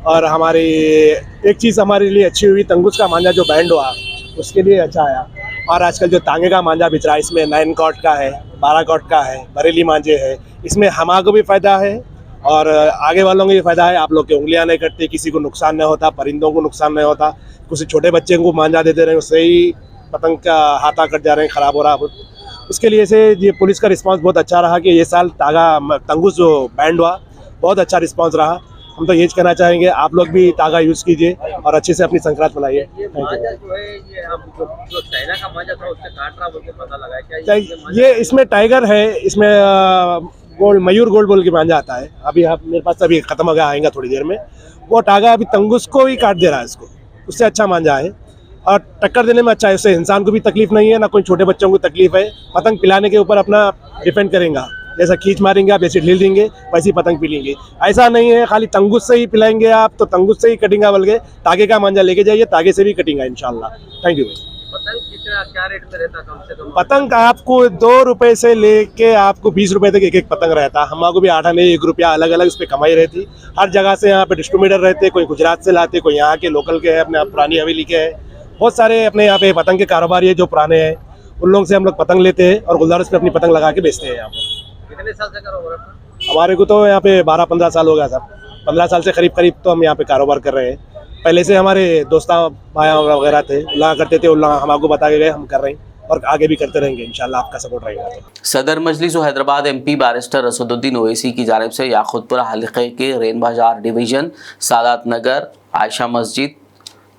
और हमारी एक चीज़ हमारे लिए अच्छी हुई, तंगुस का मांझा जो बैंड हुआ उसके लिए अच्छा आया। और आजकल जो तांगे का मांझा बिच रहा है, इसमें 9 कॉट का है, 12 कॉट का है, बरेली मांझे है। इसमें हमारे भी फ़ायदा है और आगे वालों को भी फ़ायदा है। आप लोग की उंगलियां नहीं कटती, किसी को नुकसान नहीं होता, परिंदों को नुकसान नहीं होता। किसी छोटे बच्चे को मांझा देते रहे, उससे ही पतंग का हाथा कट जा रहे हैं, ख़राब हो रहा है। उसके लिए से ये पुलिस का रिस्पांस बहुत अच्छा रहा कि ये साल तंगुस जो बैंड हुआ बहुत अच्छा रिस्पांस रहा। हम तो ये कहना चाहेंगे आप लोग भी तागा यूज़ कीजिए और अच्छे से अपनी संक्रांत मनाइए। ये इसमें टाइगर है, इसमें गोल्ड, मयूर गोल्ड बोल के मांझा आता है। अभी आप मेरे पास अभी ख़त्म हो गया, आएगा थोड़ी देर में। वो टागा अभी तंगुस को ही काट दे रहा है, इसको उससे अच्छा मांझा है और टक्कर देने में अच्छा है। उससे इंसान को भी तकलीफ नहीं है, ना कोई छोटे बच्चों को तकलीफ है। पतंग पिलाने के ऊपर अपना डिपेंड करेगा, जैसा खींच मारेंगे आप, जैसे ढील देंगे वैसी पतंग पिलेंगे। ऐसा नहीं है खाली तंगुस से ही पिलाएंगे आप तो तंगुस से ही कटेंगे, बल्कि तागे का मांझा लेके जाइए, तागे से भी कटेंगे इंशाल्लाह। थैंक यू भाई। पतंग कितना क्या रेट में रहता कम से कम? पतंग आपको 2 रुपए से लेके आपको 20 रुपए तक एक पतंग रहता। हमारे भी 8 आने 1 रुपया अलग अलग इस पे कमाई रहती। हर जगह से यहाँ पे डिस्ट्रीब्यूटर रहते, कोई गुजरात से लाते, कोई यहाँ के लोकल के है, अपने पुरानी हवेली के है। बहुत सारे अपने यहाँ पे पतंग के कारोबारी है जो पुराने हैं, उन लोगों से हम लोग पतंग लेते हैं और गुलजार हाउस पे अपनी पतंग लगा के बेचते हैं। यहाँ पर कितने साल से कारोबार? हमारे को तो यहाँ पे 12-15 साल हो गया साहब। 15 साल से करीब तो हम यहाँ पे कारोबार कर रहे हैं। पहले से हमारे दोस्ता भाई वगैरह थे, लगा करते थे, उन लोग हमको बता के गए, हम कर रहे हैं और आगे भी करते रहेंगे इंशाल्लाह, आपका सपोर्ट रहेगा। सदर मजलिस व हैदराबाद MP बैरिस्टर असदुद्दीन ओवैसी की जानिब से याकूतपुरा हल्के के रेन बाजार डिवीज़न, सादात नगर, आयशा मस्जिद,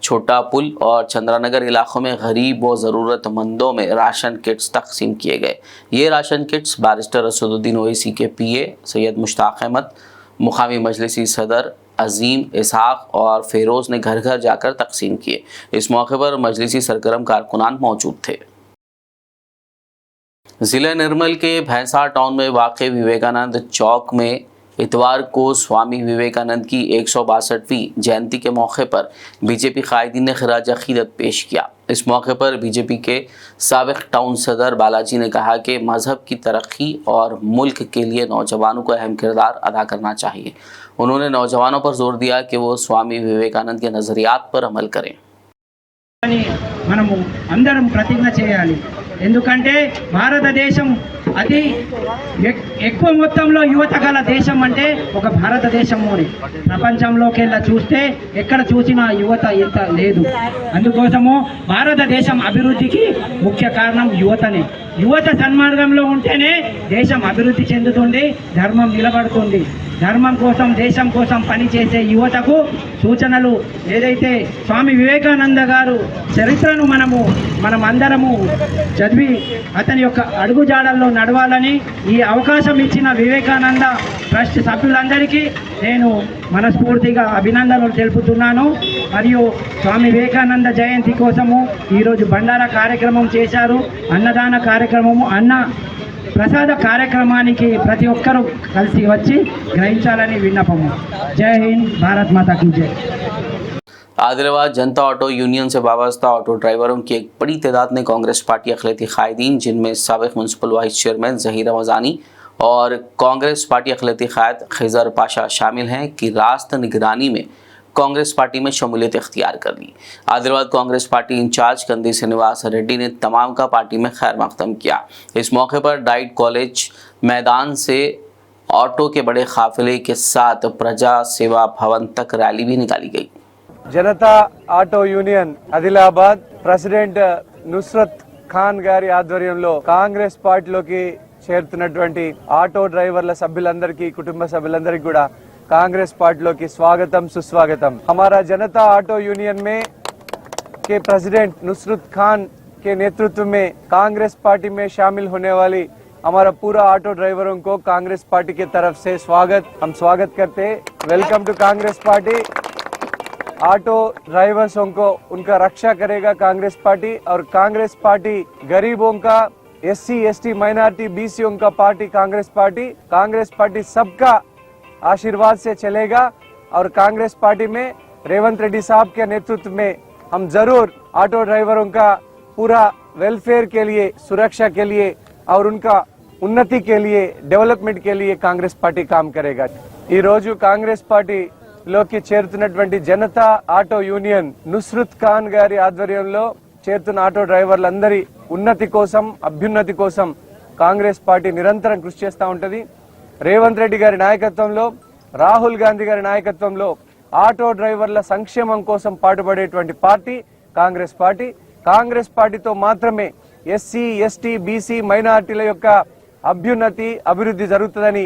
छोटा पुल और चंद्रानगर इलाकों में गरीब व ज़रूरतमंदों में राशन किट्स तकसीम किए गए। ये ration kits barrister Asaduddin Owaisi के PA सैयद मुश्ताक अहमद, मुकामी मजलिसी सदर अजीम इसहाक और फेरोज़ ने घर घर जाकर तकसीम किए। इस मौके पर मजलिसी सरगर्म कारकुनान मौजूद थे। ज़िला निर्मल के भैंसा टाउन में वाक़ विवेकानंद चौक में इतवार को स्वामी विवेकानंद की 162वीं जयंती के मौके पर बीजेपी कायदीन ने खिराज अक़ीदत पेश किया। इस मौके पर बीजेपी के साबिक़ टाउन सदर बालाजी ने कहा कि मज़हब की तरक्की और मुल्क के लिए नौजवानों को अहम किरदार अदा करना चाहिए। उन्होंने नौजवानों पर जोर दिया कि वो स्वामी विवेकानंद के नज़रियात पर अमल करें। అని మనము అందరం ప్రతిజ్ఞ చేయాలి. ఎందుకంటే భారతదేశం అతి ఎక్కువ మొత్తంలో యువత గల దేశం అంటే ఒక భారతదేశంలోనే. ప్రపంచంలోకెల్లా చూస్తే ఎక్కడ చూసినా యువత ఇంత లేదు. అందుకోసము భారతదేశం అభివృద్ధికి ముఖ్య కారణం యువతనే. యువత సన్మార్గంలో ఉంటేనే దేశం అభివృద్ధి చెందుతుంది, ధర్మం నిలబడుతుంది. ధర్మం కోసం, దేశం కోసం పనిచేసే యువతకు సూచనలు ఏదైతే స్వామి వివేకానంద గారు చరిత్రను మనం అందరము చదివి అతని యొక్క అడుగుజాడల్లో నడవాలని ఈ అవకాశం ఇచ్చిన వివేకానంద ట్రస్ట్ సభ్యులందరికీ నేను మనస్ఫూర్తిగా అభినందనలు తెలుపుతున్నాను. మరియు స్వామి వివేకానంద జయంతి కోసము ఈరోజు బండారా కార్యక్రమం చేశారు. అన్నదాన కార్యక్రమము, అన్న ప్రసాద కార్యక్రమానికి ప్రతి ఒక్కరూ కలిసి వచ్చి గ్రహించాలని విన్నపము. జై హింద్, భారత్ మాతా की जय। आदिलाबाद जनता ऑटो यूनियन से वाबस्ता ऑटो ड्राइवरों की एक बड़ी तादाद ने कांग्रेस पार्टी अखिलती कायदीन, जिनमें साबिक municipal vice chairman Zaheer Ramzani और कांग्रेस पार्टी अखिलती कायद खिजर पाशा शामिल हैं, की रास्त निगरानी में कांग्रेस पार्टी में शमूलियत इख्तियार कर ली। आदिलाबाद कांग्रेस पार्टी इंचार्ज कंदी श्रीनिवास रेड्डी ने तमाम का पार्टी में खैर मकदम किया। इस मौके पर डाइट कॉलेज मैदान से ऑटो के बड़े काफिले के साथ प्रजा सेवा भवन तक रैली भी निकाली गई। जनता auto union Adilabad president Nusrat Khan గారి ఆధ్వర్యంలో కాంగ్రెస్ పార్టీలోకి చేరుతున్నటువంటి ఆటో డ్రైవర్ల సభ్యులందరికీ, కుటుంబ సభ్యులందరికీ కూడా कांग्रेस पार्टी की स्वागतम सुस्वागतम। हमारा जनता ऑटो यूनियन में के प्रेसिडेंट नुसरत खान के नेतृत्व में कांग्रेस पार्टी में शामिल होने वाली हमारा पूरा ऑटो ड्राइवरों को कांग्रेस पार्टी की तरफ से हम स्वागत करते हैं। Welcome to Congress party. Auto ड्राइवर्सों को उनका रक्षा करेगा कांग्रेस पार्टी, और कांग्रेस पार्टी गरीबों का, SC ST माइनॉरिटी BCओं का पार्टी कांग्रेस पार्टी सबका आशीर्वाद से चलेगा। और कांग्रेस पार्टी में रेवंत रेड्डी साहब के नेतृत्व में हम जरूर ऑटो ड्राइवरों का पूरा वेलफेयर के लिए, सुरक्षा के लिए और उनका उन्नति के लिए, डेवलपमेंट के लिए कांग्रेस पार्टी काम करेगा। ఈ రోజు కాంగ్రెస్ పార్టీలోకి చేరుతున్నటువంటి జనతా ఆటో యూనియన్ నుస్రత్ ఖాన్ గారి ఆధ్వర్యంలో చేరుతున్న ఆటో డ్రైవర్లందరి ఉన్నతి కోసం, అభ్యున్నతి కోసం కాంగ్రెస్ పార్టీ నిరంతరం కృషి చేస్తూ ఉంటుంది. రేవంత్ రెడ్డి గారి నాయకత్వంలో, రాహుల్ గాంధీ గారి నాయకత్వంలో ఆటో డ్రైవర్ల సంక్షేమం కోసం పాటుపడేటువంటి పార్టీ కాంగ్రెస్ పార్టీ. కాంగ్రెస్ పార్టీతో మాత్రమే SC ST BC మైనారిటీల యొక్క అభ్యున్నతి, అభివృద్ధి జరుగుతుందని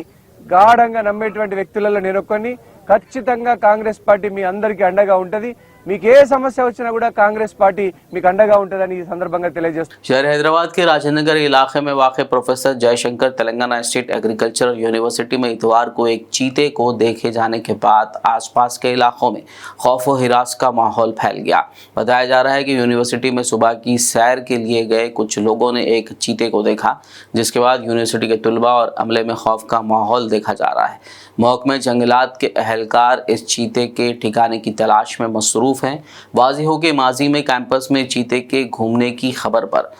గాఢంగా నమ్మేటువంటి వ్యక్తులలో నేను కొన్ని. ఖచ్చితంగా కాంగ్రెస్ పార్టీ మీ అందరికీ అండగా ఉంటది. మీకు ఏ సమస్య వచ్చినా కూడా కాంగ్రెస్ పార్టీ మీకు అండగా ఉంటదని ఈ సందర్భంగా తెలియజేస్తాను. शहर हैदराबाद के राजेंद्र नगर इलाके में वाक़ professor Jaishankar Telangana state agricultural university में इतवार को एक चीते को देखे जाने के बाद आसपास के इलाकों में खौफ व हिरास का माहौल फैल गया। बताया जा रहा है कि यूनिवर्सिटी में सुबह की सैर के लिए गए कुछ लोगों ने एक चीते को देखा, जिसके बाद यूनिवर्सिटी के तलबा और अमले में खौफ का माहौल देखा जा रहा है। महकमे जंगलात के अहलकार इस चीते के ठिकाने की तलाश में मसरूफ हैं। वाज़ेह हो कि माजी में कैंपस में चीते के घूमने की खबर पर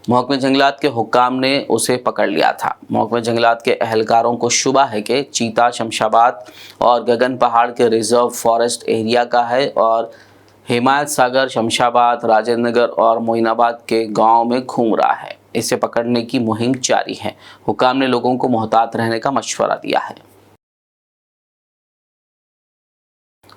महकमे जंगलात के हुक्काम ने उसे पकड़ लिया था। महकमे जंगलात के अहलकारों को शुबा है कि चीता शमशाबाद और गगन पहाड़ के रिजर्व फॉरेस्ट एरिया का है और हिमायत सागर, शमशाबाद, राजेंद्र नगर और मोइनाबाद के गाँव में घूम रहा है। इसे पकड़ने की मुहिम जारी है। हुक्काम ने लोगों को मोहतात रहने का मशवरा दिया है।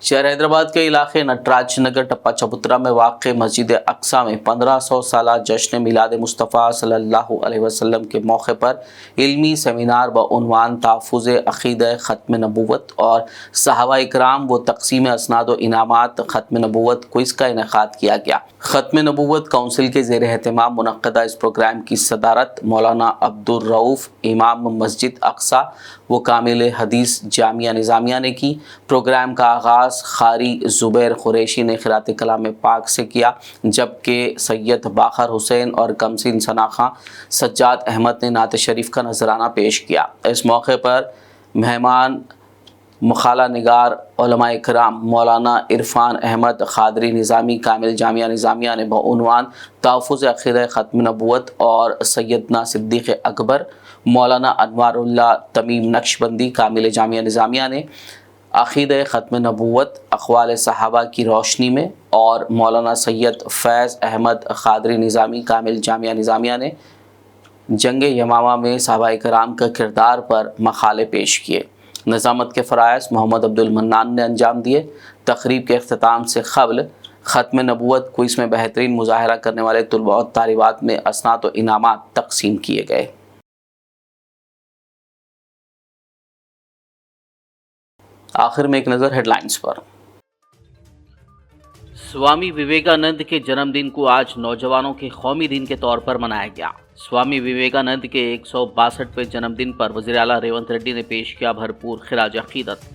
शहर हैदराबाद के इलाके नटराज नगर टप्पा चबूतरा में वाक़ मस्जिद अक्सा में 1500 साला जश्न मिलाद मुस्तफ़ा सल्लल्लाहु अलैहि वसल्लम के मौके पर इल्मी सेमिनार व उन्वान तहफ़्फ़ुज़ अक़ीदा ख़त्म नबूवत और सहाबा इकराम व तक़सीम असनाद व इनामात ख़त्म नबूवत क्विज़ का इनेक़ाद किया गया। ख़त्म नबूवत काउंसिल के ज़ेर एहतमाम मुनक़्क़दा इस प्रोग्राम की सदारत मौलाना अब्दुर रऊफ़ इमाम मस्जिद अक्सा व कामिल हदीस जामिया निज़ामिया ने की। प्रोग्राम का आगाज़ खारी ज़ुबैर क़ुरैशी ने क़िरात कलाम पाक से किया, जबकि सैयद बाखर हुसैन और कमसिन सना खां सज्जाद अहमद ने नात शरीफ का नजराना पेश किया। इस मौके पर मेहमान मुखाला निगार उलमा इकराम मौलाना इरफान अहमद ख़ादरी निज़ामी कामिल जामिया निज़ामिया ने बउनवान तहफ़्फ़ुज़ अक़ीदा ख़त्म नबूवत और सैयदना सिद्दीक़ अकबर मौलाना अनवारुल्लाह तमीम नक्शबंदी कामिल जामिया निज़ामिया ने अक़ीद ख़त्म नबूवत अक़वाल सहाबा की रोशनी में और मौलाना सैयद फैज़ अहमद क़ादरी निज़ामी कामिल जामिया निज़ामिया ने जंग यमामा में सहाबाए कराम का किरदार पर मक़ाले पेश किए। निज़ामत के फ़राइज़ मोहम्मद अब्दुल मन्नान ने अंजाम दिए। तक़रीब के अख्ताम से क़ब्ल ख़त्म नबूवत क्विज़ में बेहतरीन मुज़ाहरा करने वाले तुलबा और तालिबात में असनाद व इनामात तक़सीम किए गए। आखिर में एक नज़र हेडलाइंस पर। स्वामी विवेकानंद के जन्मदिन को आज नौजवानों के कौमी दिन के तौर पर मनाया गया। स्वामी विवेकानंद के 162वें जन्मदिन पर वज़ीर आला रेवंत रेड्डी ने पेश किया भरपूर खिराज अक़ीदत।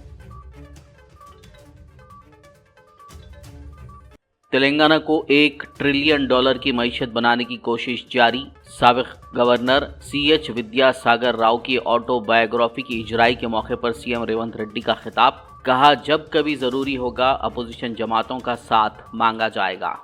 तेलंगाना को $1 ट्रिलियन की मईशत बनाने की कोशिश जारी। साबिक़ गवर्नर CH विद्यासागर राव की ऑटोबायोग्राफी की इजराई के मौके पर CM रेवंत रेड्डी का खिताब। कहा, जब कभी जरूरी होगा अपोजिशन जमातों का साथ मांगा जाएगा।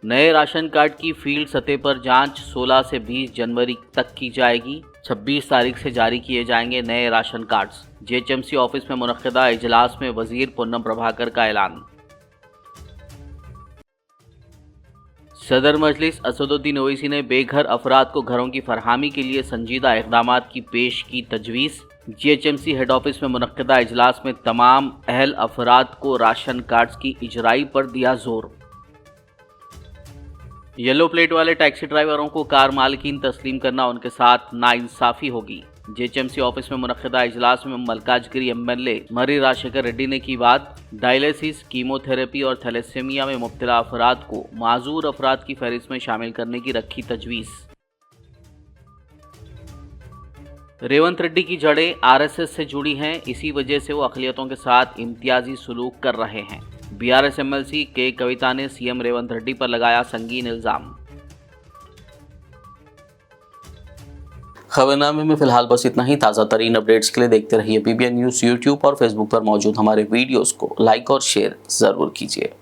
नए राशन कार्ड की फील्ड सतह पर जांच 16 से 20 जनवरी तक की जाएगी। 26 तारीख से जारी किए जाएंगे नए राशन कार्ड्स। JHMC ऑफिस में मुनक्किदा इजलास में वजीर पूनम प्रभाकर का ऐलान। सदर मजलिस असदुद्दीन ओवैसी ने बेघर अफराद को घरों की फरहमी के लिए संजीदा इक़दाम की पेश की तजवीज़। JHMC हेड ऑफिस में मुनक्किदा इजलास में तमाम अहल अफराद को राशन कार्ड्स की इजराई पर दिया जोर। येलो प्लेट वाले टैक्सी ड्राइवरों को कार मालिकीन तस्लीम करना उनके साथ नाइंसाफ़ी होगी। JHMC ऑफिस में मुनक्किदा इजलास में मलकाजगिरी MLA मरी राजशेखर रेड्डी ने की बात। डायलिसिस, कीमोथेरेपी और थैलेसेमिया में मुब्तला अफराद को माजूर अफराद की फहरिस्त में शामिल करने की रखी तजवीज़। रेवंत रेड्डी की जड़ें RSS से जुड़ी हैं, इसी वजह से वो अक़लियतों के साथ इम्तियाजी सलूक कर रहे हैं। BRS MLC के कविता ने CM रेवंत रेड्डी पर लगाया संगीन इल्ज़ाम। खबरनामे में फिलहाल बस इतना ही। ताज़ा तरीन अपडेट्स के लिए देखते रहिए PBN न्यूज़। YouTube और Facebook पर मौजूद हमारे वीडियोस को लाइक और शेयर ज़रूर कीजिए।